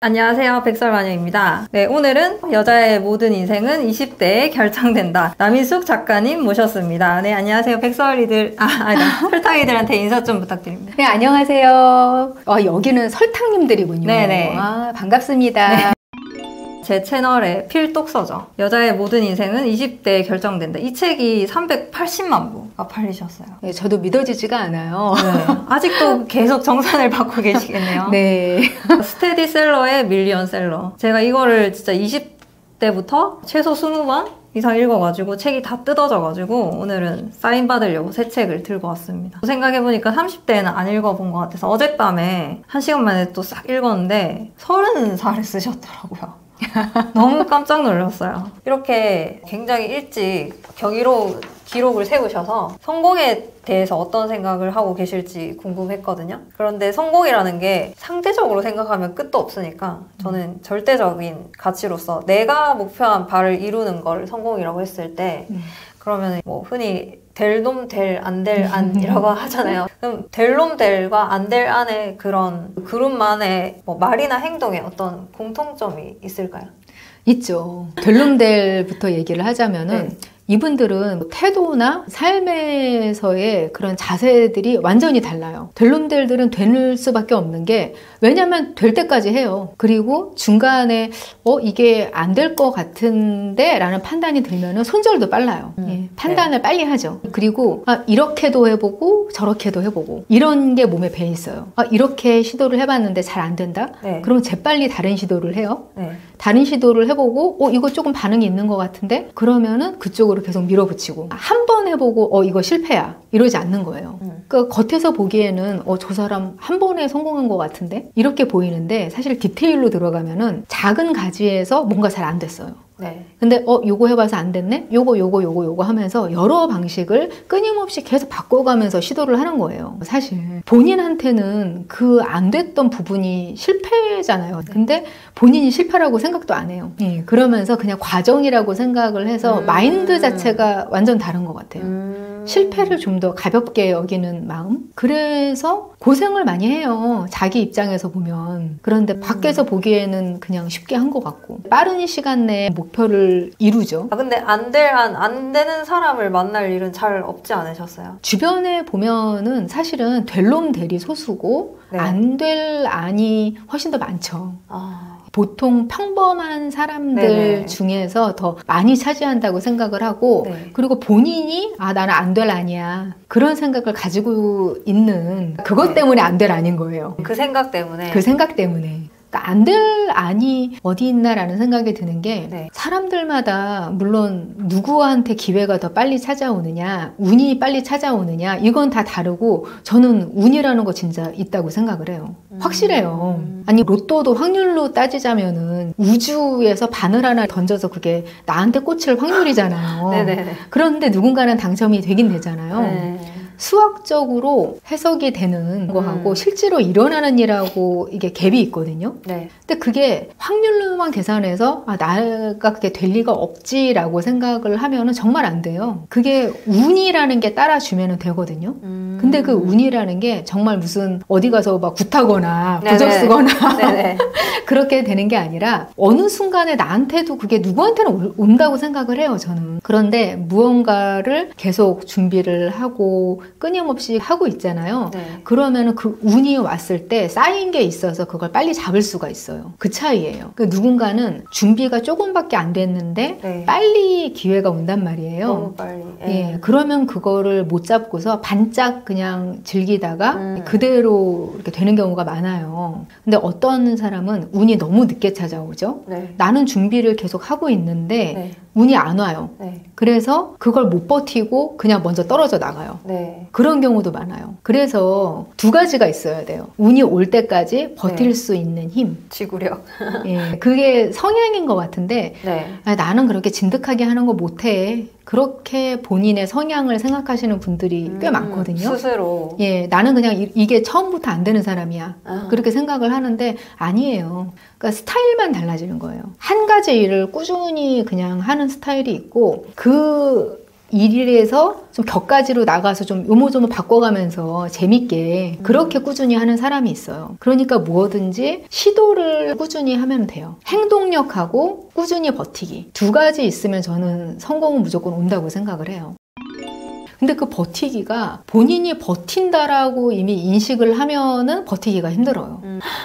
안녕하세요. 백설마녀입니다. 네, 오늘은 여자의 모든 인생은 20대에 결정된다. 남인숙 작가님 모셨습니다. 네, 안녕하세요. 백설이들, 아니다. 설탕이들한테 인사 좀 부탁드립니다. 네, 안녕하세요. 여기는 설탕님들이군요. 네네. 반갑습니다. 네. 제 채널의 필독서죠. 여자의 모든 인생은 20대에 결정된다. 이 책이 380만 부가 팔리셨어요. 네, 저도 믿어지지가 않아요. 네, 아직도 계속 정산을 받고 계시겠네요. 네. 스테디셀러의 밀리언셀러. 제가 이거를 진짜 20대부터 최소 20번 이상 읽어가지고 책이 다 뜯어져가지고 오늘은 사인 받으려고 새 책을 들고 왔습니다. 생각해보니까 30대에는 안 읽어본 것 같아서 어젯밤에 1시간 만에 또 싹 읽었는데 30살을 쓰셨더라고요. 너무 깜짝 놀랐어요. 이렇게 굉장히 일찍 기록을 세우셔서 성공에 대해서 어떤 생각을 하고 계실지 궁금했거든요. 그런데 성공이라는 게 상대적으로 생각하면 끝도 없으니까 저는 절대적인 가치로서 내가 목표한 바를 이루는 걸 성공이라고 했을 때 그러면 뭐 흔히 될 놈 될, 안 될 안이라고 하잖아요. 그럼 될 놈 될과 안 될 안의 그런 그룹만의 뭐 말이나 행동에 어떤 공통점이 있을까요? 있죠. 될 놈 될부터 얘기를 하자면은 네. 이분들은 태도나 삶에서의 그런 자세들이 완전히 달라요. 될 놈들은 될 수밖에 없는 게 왜냐면 될 때까지 해요. 그리고 중간에 이게 안 될 것 같은데 라는 판단이 들면은 손절도 빨라요. 예, 판단을 빨리 하죠. 그리고 이렇게도 해보고 저렇게도 해보고 이런 게 몸에 배 있어요. 이렇게 시도를 해봤는데 잘 안 된다? 네. 그러면 재빨리 다른 시도를 해요. 네. 다른 시도를 해보고 이거 조금 반응이 있는 것 같은데 그러면은 그쪽으로 계속 밀어붙이고 한 번 해보고 이거 실패야 이러지 않는 거예요. 그러니까 겉에서 보기에는 저 사람 한 번에 성공한 것 같은데 이렇게 보이는데 사실 디테일로 들어가면은 작은 가지에서 뭔가 잘 안 됐어요. 네. 근데 요거 해봐서 안 됐네? 요거 하면서 여러 방식을 끊임없이 계속 바꿔가면서 시도를 하는 거예요. 사실 본인한테는 그 안 됐던 부분이 실패잖아요. 근데 본인이 실패라고 생각도 안 해요. 예, 그러면서 그냥 과정이라고 생각을 해서 마인드 자체가 완전 다른 것 같아요. 실패를 좀 더 가볍게 여기는 마음? 그래서 고생을 많이 해요. 자기 입장에서 보면. 그런데 밖에서 보기에는 그냥 쉽게 한 것 같고 빠른 시간 내에 목표를 이루죠. 근데 안 되는 사람을 만날 일은 잘 없지 않으셨어요? 주변에 보면은 사실은 될 놈 될이 소수고 네. 안 될 안이 훨씬 더 많죠. 보통 평범한 사람들 네네. 중에서 더 많이 차지한다고 생각을 하고 네. 그리고 본인이 나는 안 될 아니야 그런 생각을 가지고 있는 그것 때문에 안 될 아닌 거예요. 그 생각 때문에. 그 생각 때문에. 그러니까 안 될 안이 어디 있나라는 생각이 드는 게 네. 사람들마다 물론 누구한테 기회가 더 빨리 찾아오느냐 운이 빨리 찾아오느냐 이건 다 다르고 저는 운이라는 거 진짜 있다고 생각을 해요. 확실해요. 아니 로또도 확률로 따지자면은 우주에서 바늘 하나 던져서 그게 나한테 꽂힐 확률이잖아요. 네네. 그런데 누군가는 당첨이 되긴 되잖아요. 네. 수학적으로 해석이 되는 거하고 실제로 일어나는 일하고 이게 갭이 있거든요. 네. 근데 그게 확률로만 계산해서 나가 그게 될 리가 없지라고 생각을 하면은 정말 안 돼요. 그게 운이라는 게 따라주면은 되거든요. 근데 그 운이라는 게 정말 무슨 어디 가서 막 굿하거나 부적 쓰거나 그렇게 되는 게 아니라 어느 순간에 나한테도 그게 누구한테는 온다고 생각을 해요, 저는. 그런데 무언가를 계속 준비를 하고 끊임없이 하고 있잖아요. 네. 그러면은 그 운이 왔을 때 쌓인 게 있어서 그걸 빨리 잡을 수가 있어요. 그 차이예요. 그러니까 누군가는 준비가 조금밖에 안 됐는데 네. 빨리 기회가 온단 말이에요. 너무 빨리. 예, 그러면 그거를 못 잡고서 반짝 그냥 즐기다가 그대로 이렇게 되는 경우가 많아요. 근데 어떤 사람은 운이 너무 늦게 찾아오죠. 네. 나는 준비를 계속 하고 있는데 네. 운이 안 와요. 네. 그래서 그걸 못 버티고 그냥 먼저 떨어져 나가요. 네. 그런 경우도 많아요. 그래서 두 가지가 있어야 돼요. 운이 올 때까지 버틸 수 있는 힘. 지구력. 예, 그게 성향인 것 같은데 네. 나는 그렇게 진득하게 하는 거 못해. 그렇게 본인의 성향을 생각하시는 분들이 꽤 많거든요. 스스로. 예, 나는 그냥 이게 처음부터 안 되는 사람이야. 그렇게 생각을 하는데 아니에요. 그러니까 스타일만 달라지는 거예요. 한 가지 일을 꾸준히 그냥 하는 스타일이 있고 그 일일에서 좀 격가지로 나가서 좀 요모조모 바꿔가면서 재밌게 그렇게 꾸준히 하는 사람이 있어요. 그러니까 무엇든지 시도를 꾸준히 하면 돼요. 행동력하고 꾸준히 버티기. 두 가지 있으면 저는 성공은 무조건 온다고 생각을 해요. 근데 그 버티기가 본인이 버틴다라고 이미 인식을 하면은 버티기가 힘들어요.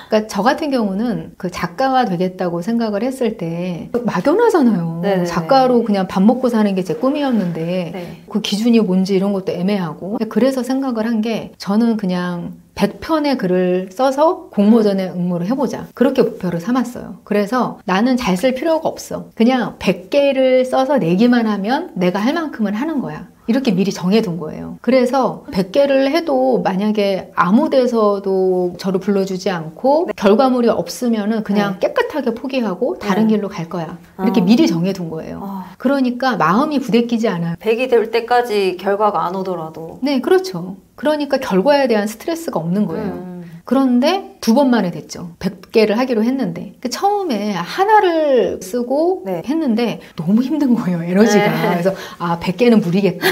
그러니까 저 같은 경우는 그 작가가 되겠다고 생각을 했을 때 막연하잖아요. 네네네. 작가로 그냥 밥 먹고 사는 게 제 꿈이었는데 네. 그 기준이 뭔지 이런 것도 애매하고 그래서 생각을 한 게 저는 그냥 100편의 글을 써서 공모전에 응모를 해보자. 그렇게 목표를 삼았어요. 그래서 나는 잘 쓸 필요가 없어. 그냥 100개를 써서 내기만 하면 내가 할 만큼은 하는 거야. 이렇게 미리 정해둔 거예요. 그래서 100개를 해도 만약에 아무 데서도 저를 불러주지 않고 결과물이 없으면은 그냥 깨끗하게 포기하고 다른 길로 갈 거야. 이렇게 미리 정해둔 거예요. 그러니까 마음이 부대끼지 않아요. 100이 될 때까지 결과가 안 오더라도. 네, 그렇죠. 그러니까 결과에 대한 스트레스가 없는 거예요. 그런데 2번 만에 됐죠. 100개를 하기로 했는데. 처음에 하나를 쓰고 네. 했는데 너무 힘든 거예요, 에너지가. 네. 그래서 100개는 무리겠다.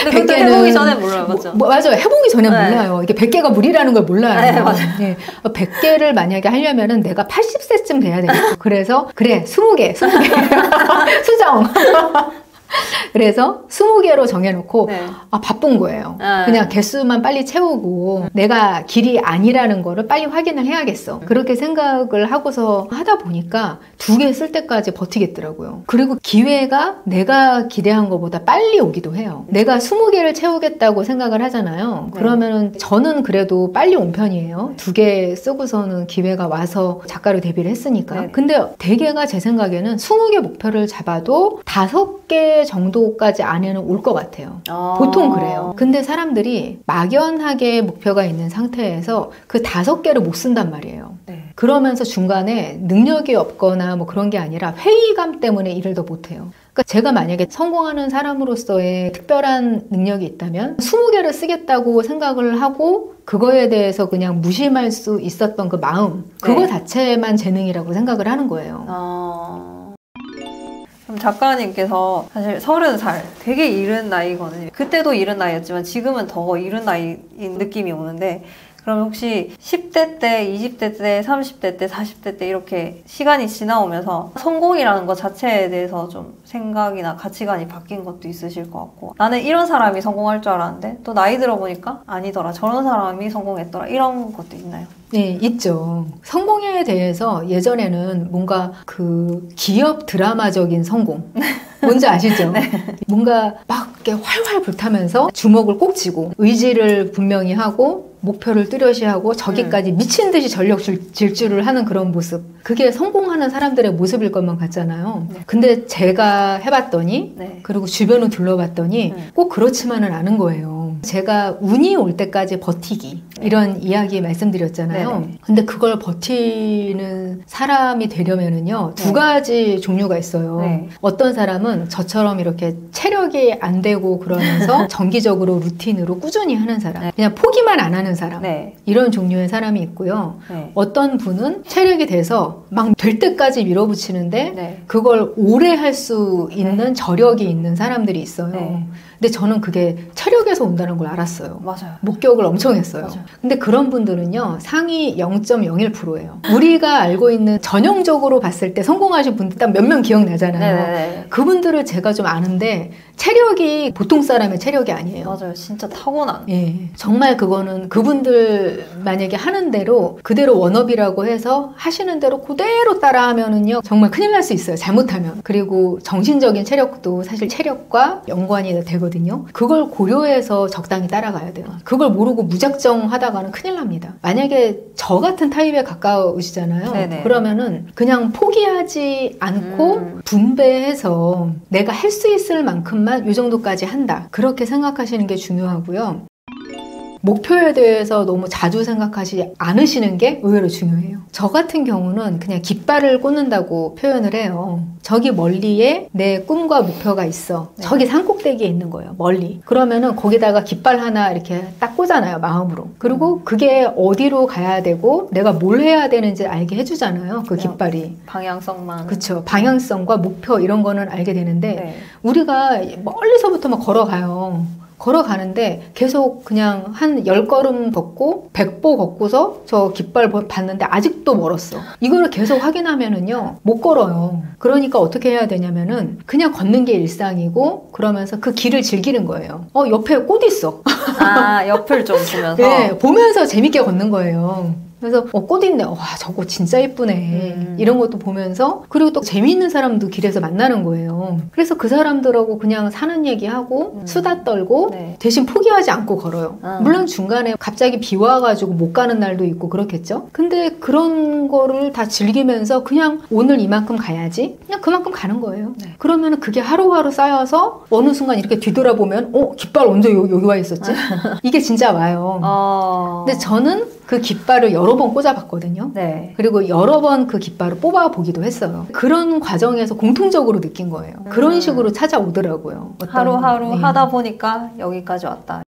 근데 그때 해보기 전에 몰라요, 맞죠? 맞아요. 해보기 전에 네. 몰라요. 이게 100개가 무리라는 걸 몰라요. 네, 맞아요. 네. 100개를 만약에 하려면은 내가 80세쯤 돼야 되겠다. 그래서 그래, 20개. 수정. 그래서 20개로 정해놓고 네. 바쁜 거예요. 네. 그냥 개수만 빨리 채우고 내가 길이 아니라는 거를 빨리 확인을 해야겠어. 그렇게 생각을 하고서 하다 보니까 2개 쓸 때까지 버티겠더라고요. 그리고 기회가 내가 기대한 것보다 빨리 오기도 해요. 내가 20개를 채우겠다고 생각을 하잖아요. 네. 그러면은 저는 그래도 빨리 온 편이에요. 2개 쓰고서는 기회가 와서 작가로 데뷔를 했으니까. 네. 근데 대개가 제 생각에는 20개 목표를 잡아도 5개 정도까지 안에는 올 것 같아요. 보통 그래요. 근데 사람들이 막연하게 목표가 있는 상태에서 그 5개를 못 쓴단 말이에요. 네. 그러면서 중간에 능력이 없거나 뭐 그런 게 아니라 회의감 때문에 일을 더 못해요. 그러니까 제가 만약에 성공하는 사람으로서의 특별한 능력이 있다면 20개를 쓰겠다고 생각을 하고 그거에 대해서 그냥 무심할 수 있었던 그 마음, 그거 네. 자체만 재능이라고 생각을 하는 거예요. 그럼 작가님께서 사실 30살 되게 이른 나이거든요. 그때도 이른 나이였지만 지금은 더 이른 나이인 느낌이 오는데 그럼 혹시 10대 때, 20대 때, 30대 때, 40대 때 이렇게 시간이 지나오면서 성공이라는 것 자체에 대해서 좀 생각이나 가치관이 바뀐 것도 있으실 것 같고 나는 이런 사람이 성공할 줄 알았는데 또 나이 들어보니까 아니더라. 저런 사람이 성공했더라. 이런 것도 있나요? 네, 있죠. 성공에 대해서 예전에는 뭔가 그 기업 드라마적인 성공. 뭔지 아시죠? 네. 뭔가 막 이렇게 활활 불타면서 주먹을 꼭 쥐고 의지를 분명히 하고 목표를 뚜렷이 하고 저기까지 미친 듯이 전력 질주를 하는 그런 모습. 그게 성공하는 사람들의 모습일 것만 같잖아요. 네. 근데 제가 해봤더니 네. 그리고 주변을 둘러봤더니 꼭 그렇지만은 않은 거예요. 제가 운이 올 때까지 버티기 이런 이야기 말씀드렸잖아요. 네네. 근데 그걸 버티는 사람이 되려면은요 2가지 종류가 있어요. 네. 어떤 사람은 저처럼 이렇게 체력이 안 되고 그러면서 정기적으로 루틴으로 꾸준히 하는 사람, 그냥 포기만 안 하는 사람, 네. 이런 종류의 사람이 있고요. 네. 어떤 분은 체력이 돼서 막 될 때까지 밀어붙이는데 네. 그걸 오래 할 수 있는 저력이 있는 사람들이 있어요. 네. 근데 저는 그게 체력에서 온다는 걸 알았어요. 맞아요. 목격을 엄청 했어요. 맞아요. 근데 그런 분들은요, 상위 0.01%예요. 우리가 알고 있는 전형적으로 봤을 때 성공하신 분들 딱 몇 명 기억나잖아요. 네네네. 그분들을 제가 좀 아는데 체력이 보통 사람의 체력이 아니에요. 맞아요. 진짜 타고난. 예, 정말 그거는 그분들 만약에 하는 대로 그대로 원업이라고 해서 하시는 대로 그대로 따라하면은요 정말 큰일 날 수 있어요. 잘못하면. 그리고 정신적인 체력도 사실 체력과 연관이 되거든요. 그걸 고려해서 적당히 따라가야 돼요. 그걸 모르고 무작정 하다가는 큰일 납니다. 만약에 저 같은 타입에 가까우시잖아요. 네네. 그러면은 그냥 포기하지 않고 분배해서 내가 할 수 있을 만큼만 이 정도까지 한다. 그렇게 생각하시는 게 중요하고요. 목표에 대해서 너무 자주 생각하지 않으시는 게 의외로 중요해요. 저 같은 경우는 그냥 깃발을 꽂는다고 표현을 해요. 저기 멀리에 내 꿈과 목표가 있어. 네. 저기 산꼭대기에 있는 거예요. 멀리. 그러면은 거기다가 깃발 하나 이렇게 딱 꽂잖아요. 마음으로. 그리고 그게 어디로 가야 되고 내가 뭘 해야 되는지 알게 해주잖아요. 그 깃발이. 방향성만. 그렇죠. 방향성과 목표 이런 거는 알게 되는데 네. 우리가 멀리서부터 막 걸어가요. 걸어가는데 계속 그냥 한 10걸음 걷고 100보 걷고서 저 깃발 봤는데 아직도 멀었어. 이거를 계속 확인하면은요 못 걸어요. 그러니까 어떻게 해야 되냐면은 그냥 걷는 게 일상이고 그러면서 그 길을 즐기는 거예요. 옆에 꽃 있어. 아, 옆을 좀 보면서. 네, 보면서 재밌게 걷는 거예요. 그래서 꽃 있네. 와, 저거 진짜 예쁘네. 이런 것도 보면서 그리고 또 재미있는 사람도 길에서 만나는 거예요. 그래서 그 사람들하고 그냥 사는 얘기하고 수다 떨고 네. 대신 포기하지 않고 걸어요. 물론 중간에 갑자기 비 와가지고 못 가는 날도 있고 그렇겠죠. 근데 그런 거를 다 즐기면서 그냥 오늘 이만큼 가야지 그냥 그만큼 가는 거예요. 네. 그러면 그게 하루하루 쌓여서 어느 순간 이렇게 뒤돌아보면 깃발 언제 여기 와 있었지? 이게 진짜 와요. 근데 저는 그 깃발을 여러 번 꽂아봤거든요. 네. 그리고 여러 번 그 깃발을 뽑아보기도 했어요. 그런 과정에서 공통적으로 느낀 거예요. 그런 식으로 찾아오더라고요. 하루하루 네. 하다 보니까 여기까지 왔다.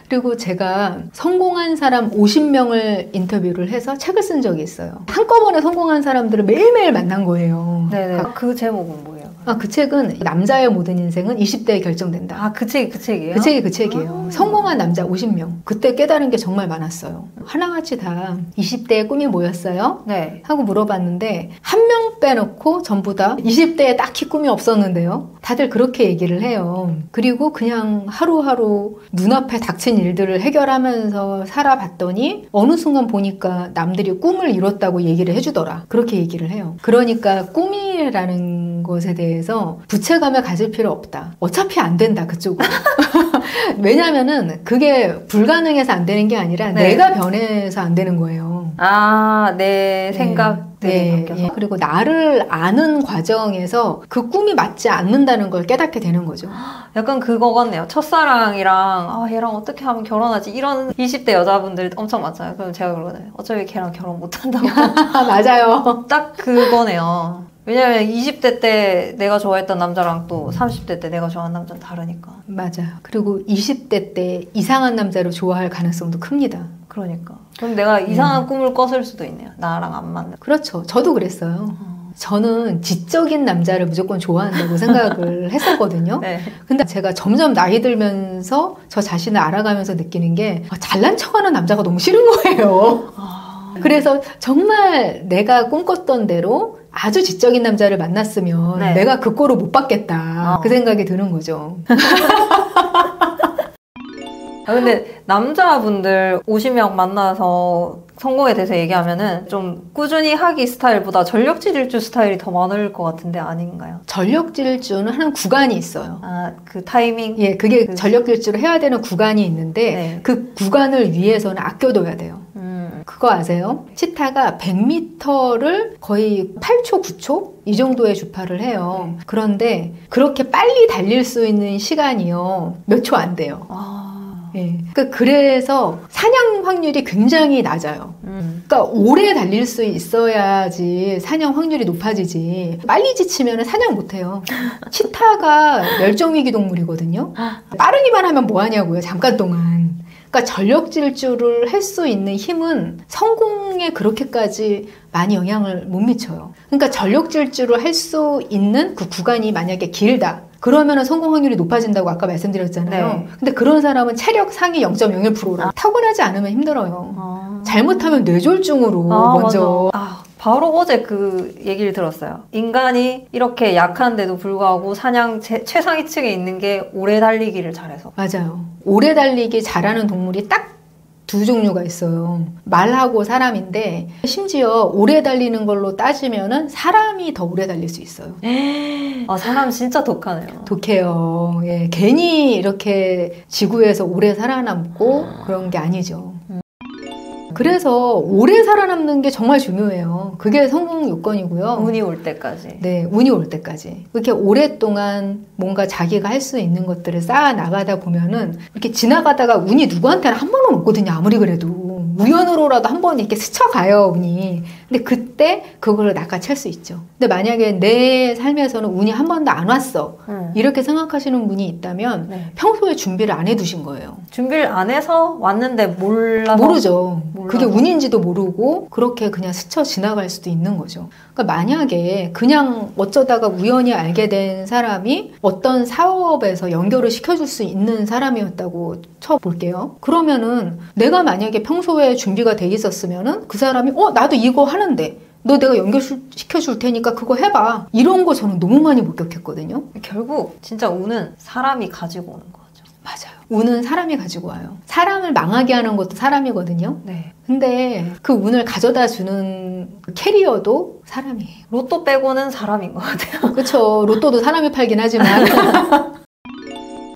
그리고 제가 성공한 사람 50명을 인터뷰를 해서 책을 쓴 적이 있어요. 한꺼번에 성공한 사람들을 매일매일 만난 거예요. 네네. 그 제목은 뭐예요? 그 책은 남자의 모든 인생은 20대에 결정된다. 아, 그 책이에요? 그 책이 그 책이에요. 성공한 남자 50명. 그때 깨달은 게 정말 많았어요. 하나같이 다 20대에 꿈이 뭐였어요? 네. 하고 물어봤는데 한 명 빼놓고 전부 다 20대에 딱히 꿈이 없었는데요. 다들 그렇게 얘기를 해요. 그리고 그냥 하루하루 눈앞에 닥친 일들을 해결하면서 살아봤더니 어느 순간 보니까 남들이 꿈을 이뤘다고 얘기를 해주더라. 그렇게 얘기를 해요. 그러니까 꿈이라는 것에 대해서 부채감을 가질 필요 없다. 어차피 안 된다, 그쪽은. 왜냐면은 그게 불가능해서 안 되는 게 아니라 네. 내가 변해서 안 되는 거예요. 아, 내 생각들이 바뀌어서. 그리고 나를 아는 과정에서 그 꿈이 맞지 않는다는 걸 깨닫게 되는 거죠. 약간 그거 같네요. 첫사랑이랑 얘랑 어떻게 하면 결혼하지? 이런 20대 여자분들 엄청 많잖아요. 그럼 제가 그러거든요. 어차피 걔랑 결혼 못한다고. 맞아요. 딱 그거네요. 왜냐면 20대 때 내가 좋아했던 남자랑 또 30대 때 내가 좋아하는 남자는 다르니까. 맞아요. 그리고 20대 때 이상한 남자를 좋아할 가능성도 큽니다. 그러니까. 그럼 내가 이상한 꿈을 꿨을 수도 있네요. 나랑 안 맞는. 그렇죠. 저도 그랬어요. 저는 지적인 남자를 무조건 좋아한다고 생각을 했었거든요. 네. 근데 제가 점점 나이 들면서 저 자신을 알아가면서 느끼는 게 잘난 척하는 남자가 너무 싫은 거예요. 그래서 정말 내가 꿈꿨던 대로 아주 지적인 남자를 만났으면 네. 내가 그 꼴을 못 받겠다. 그 생각이 드는 거죠. 근데 남자분들 50명 만나서 성공에 대해서 얘기하면은 좀 꾸준히 하기 스타일보다 전력질주 스타일이 더 많을 것 같은데 아닌가요? 전력질주는 하는 구간이 있어요. 아, 그 타이밍? 예, 그게 전력질주를 해야 되는 구간이 있는데 네. 그 구간을 위해서는 아껴둬야 돼요. 그거 아세요? 치타가 100m를 거의 8초, 9초? 이 정도의 주파를 해요. 그런데 그렇게 빨리 달릴 수 있는 시간이요. 몇 초 안 돼요. 예. 그래서 사냥 확률이 굉장히 낮아요. 그러니까 오래 달릴 수 있어야지 사냥 확률이 높아지지. 빨리 지치면 사냥 못해요. 치타가 멸종위기 동물이거든요. 빠르기만 하면 뭐 하냐고요. 잠깐 동안. 그러니까 전력질주를 할 수 있는 힘은 성공에 그렇게까지 많이 영향을 못 미쳐요. 그러니까 전력질주를 할 수 있는 그 구간이 만약에 길다. 그러면 성공 확률이 높아진다고 아까 말씀드렸잖아요. 네. 근데 그런 사람은 체력 상위 0.01%라 타고나지 않으면 힘들어요. 잘못하면 뇌졸중으로 먼저. 바로 어제 그 얘기를 들었어요. 인간이 이렇게 약한데도 불구하고 사냥 최상위층에 있는 게 오래 달리기를 잘해서. 맞아요. 오래 달리기 잘하는 동물이 딱 두 종류가 있어요. 말하고 사람인데 심지어 오래 달리는 걸로 따지면은 사람이 더 오래 달릴 수 있어요. 사람 진짜 독하네요. 독해요. 예, 괜히 이렇게 지구에서 오래 살아남고 그런 게 아니죠. 그래서 오래 살아남는 게 정말 중요해요. 그게 성공 요건이고요. 운이 올 때까지. 네, 운이 올 때까지. 이렇게 오랫동안 뭔가 자기가 할 수 있는 것들을 쌓아 나가다 보면은 이렇게 지나가다가 운이 누구한테는 한 번은 없거든요. 아무리 그래도. 우연으로라도 한 번 이렇게 스쳐가요, 운이. 근데 그때 그거를 낚아챌 수 있죠. 근데 만약에 내 삶에서는 운이 한 번도 안 왔어. 이렇게 생각하시는 분이 있다면 네. 평소에 준비를 안 해두신 거예요. 준비를 안 해서 왔는데 몰라서. 모르죠. 몰라서. 그게 운인지도 모르고 그렇게 그냥 스쳐 지나갈 수도 있는 거죠. 그러니까 만약에 그냥 어쩌다가 우연히 알게 된 사람이 어떤 사업에서 연결을 시켜줄 수 있는 사람이었다고 쳐볼게요. 그러면은 내가 만약에 평소에 준비가 돼 있었으면은 그 사람이 나도 이거 하는데 너 내가 연결시켜줄 테니까 그거 해봐. 이런 거 저는 너무 많이 목격했거든요. 결국 진짜 운은 사람이 가지고 오는 거죠. 맞아요. 운은 사람이 가지고 와요. 사람을 망하게 하는 것도 사람이거든요. 네. 근데 그 운을 가져다 주는 캐리어도 사람이에요. 로또 빼고는 사람인 것 같아요. 그렇죠. 로또도 사람이 팔긴 하지만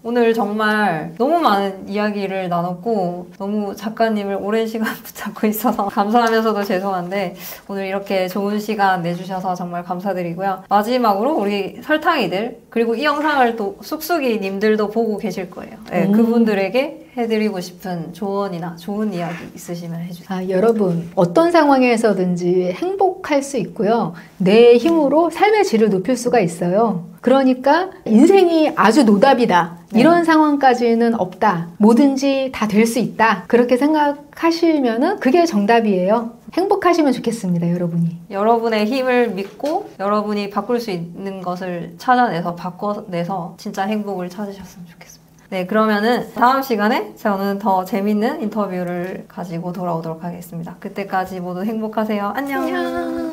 오늘 정말 너무 많은 이야기를 나눴고 너무 작가님을 오랜 시간 붙잡고 있어서 감사하면서도 죄송한데 오늘 이렇게 좋은 시간 내주셔서 정말 감사드리고요. 마지막으로 우리 설탕이들 그리고 이 영상을 또 쑥쑥이님들도 보고 계실 거예요. 네, 그분들에게 해드리고 싶은 조언이나 좋은 이야기 있으시면 해주세요. 여러분 어떤 상황에서든지 행복할 수 있고요. 내 힘으로 삶의 질을 높일 수가 있어요. 그러니까 인생이 아주 노답이다. 이런 상황까지는 없다. 뭐든지 다 될 수 있다. 그렇게 생각하시면은 그게 정답이에요. 행복하시면 좋겠습니다, 여러분이. 여러분의 힘을 믿고 여러분이 바꿀 수 있는 것을 찾아내서 바꿔내서 진짜 행복을 찾으셨으면 좋겠습니다. 네, 그러면은 다음 시간에 저는 더 재밌는 인터뷰를 가지고 돌아오도록 하겠습니다. 그때까지 모두 행복하세요. 안녕.